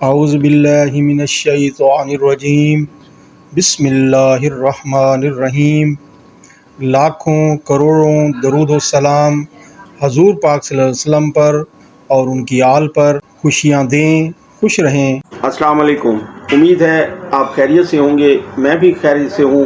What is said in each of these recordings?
اعوذ باللہ من الشیطان الرجیم بسم اللہ الرحمن الرحیم۔ لاکھوں کروڑوں درود و سلام حضور پاک صلی اللہ علیہ وسلم پر اور ان کی آل پر، خوشیاں دیں، خوش رہیں۔ السلام علیکم، امید ہے آپ خیریت سے ہوں گے، میں بھی خیریت سے ہوں۔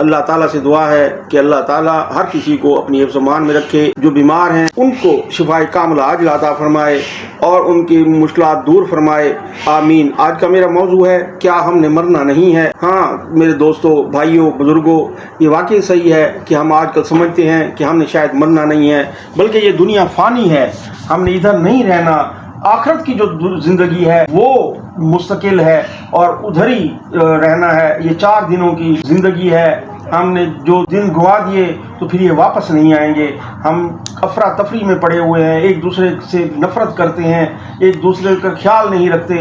اللہ تعالیٰ سے دعا ہے کہ اللہ تعالیٰ ہر کسی کو اپنی حفظ و امان میں رکھے، جو بیمار ہیں ان کو شفائے کاملہ عاجلہ عطا فرمائے اور ان کی مشکلات دور فرمائے، آمین۔ آج کا میرا موضوع ہے کیا ہم نے مرنا نہیں ہے۔ ہاں میرے دوستوں، بھائیوں، بزرگوں، یہ واقعی صحیح ہے کہ ہم آج کل سمجھتے ہیں کہ ہم نے شاید مرنا نہیں ہے، بلکہ یہ دنیا فانی ہے، ہم نے ادھر نہیں رہنا۔ آخرت کی جو زندگی ہے وہ مستقل ہے اور ادھر ہی رہنا ہے۔ یہ 4 دنوں کی زندگی ہے، ہم نے جو دن گوا دیے تو پھر یہ واپس نہیں آئیں گے۔ ہم افراتفری میں پڑے ہوئے ہیں، ایک دوسرے سے نفرت کرتے ہیں، ایک دوسرے کا خیال نہیں رکھتے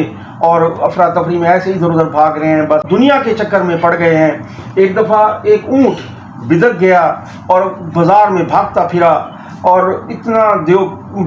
اور افراتفری میں ایسے ادھر ادھر بھاگ رہے ہیں، بس دنیا کے چکر میں پڑ گئے ہیں۔ ایک دفعہ ایک اونٹ بدک گیا اور بازار میں بھاگتا پھرا اور اتنا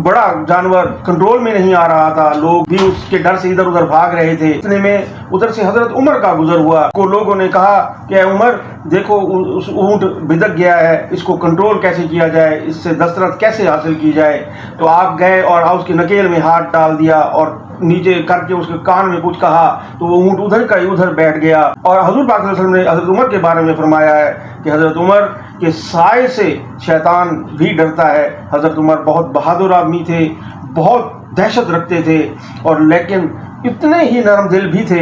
بڑا جانور کنٹرول میں نہیں آ رہا تھا، لوگ بھی اس کے ڈر سے ادھر ادھر بھاگ رہے تھے۔ اتنے میں ادھر سے حضرت عمر کا گزر ہوا، کو لوگوں نے کہا کہ اے عمر دیکھو اس اونٹ بدک گیا ہے، اس کو کنٹرول کیسے کیا جائے، اس سے دسترس کیسے حاصل کی جائے۔ تو آپ گئے اور اس کے نکیل میں ہاتھ ڈال دیا اور نیچے کر کے اس کے کان میں کچھ کہا تو وہ اونٹ ادھر کا ادھر بیٹھ گیا۔ اور حضور پاک صلی اللہ علیہ وسلم نے حضرت عمر کے بارے میں فرمایا ہے کہ حضرت عمر کے سائے سے شیطان بھی ڈرتا ہے۔ حضرت عمر بہت بہادر آدمی تھے، بہت دہشت رکھتے تھے اور لیکن اتنے ہی نرم دل بھی تھے،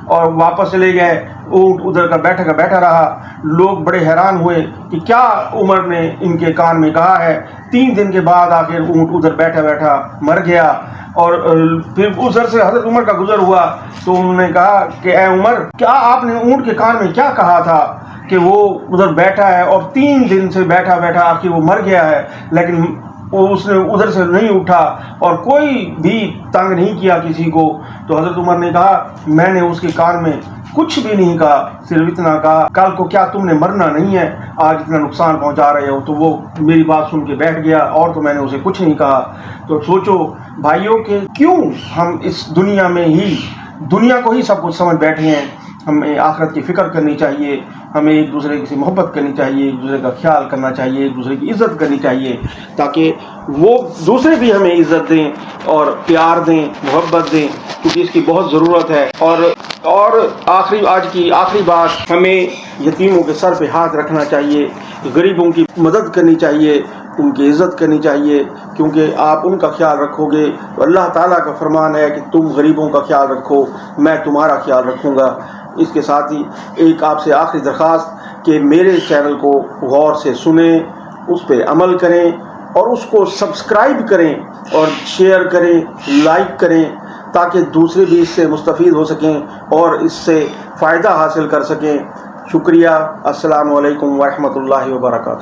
اور واپس چلے گئے، اونٹ ادھر کا بیٹھا رہا۔ لوگ بڑے حیران ہوئے کہ کیا عمر نے ان کے کان میں کہا ہے۔ 3 دن کے بعد آخر اونٹ ادھر بیٹھا مر گیا، اور پھر ادھر سے حضرت عمر کا گزر ہوا تو انہوں نے کہا کہ اے عمر کیا آپ نے اونٹ کے کان میں کیا کہا تھا کہ وہ ادھر بیٹھا ہے اور 3 دن سے بیٹھا آخر وہ مر گیا ہے، لیکن اس نے ادھر سے نہیں اٹھا اور کوئی بھی تنگ نہیں کیا کسی کو۔ تو حضرت عمر نے کہا میں نے اس کے کان میں کچھ بھی نہیں کہا، صرف اتنا کہا کل کو کیا تم نے مرنا نہیں ہے، آج اتنا نقصان پہنچا رہے ہو۔ تو وہ میری بات سن کے بیٹھ گیا اور تو میں نے اسے کچھ نہیں کہا۔ تو سوچو بھائیوں کہ کیوں ہم اس دنیا میں ہی دنیا کو ہی سب کچھ سمجھ بیٹھے ہیں۔ ہمیں آخرت کی فکر کرنی چاہیے، ہمیں ایک دوسرے سے محبت کرنی چاہیے، ایک دوسرے کا خیال کرنا چاہیے، ایک دوسرے کی عزت کرنی چاہیے، تاکہ وہ دوسرے بھی ہمیں عزت دیں اور پیار دیں، محبت دیں، کیونکہ اس کی بہت ضرورت ہے۔ اور آج کی آخری بات، ہمیں یتیموں کے سر پہ ہاتھ رکھنا چاہیے، غریبوں کی مدد کرنی چاہیے، ان کی عزت کرنی چاہیے، کیونکہ آپ ان کا خیال رکھو گے تو اللہ تعالیٰ کا فرمان ہے کہ تم غریبوں کا خیال رکھو، میں تمہارا خیال رکھوں گا۔ اس کے ساتھ ہی ایک آپ سے آخری درخواست کہ میرے چینل کو غور سے سنیں، اس پہ عمل کریں اور اس کو سبسکرائب کریں اور شیئر کریں، لائک کریں، تاکہ دوسرے بھی اس سے مستفید ہو سکیں اور اس سے فائدہ حاصل کر سکیں۔ شکریہ۔ السلام علیکم ورحمۃ اللہ وبرکاتہ۔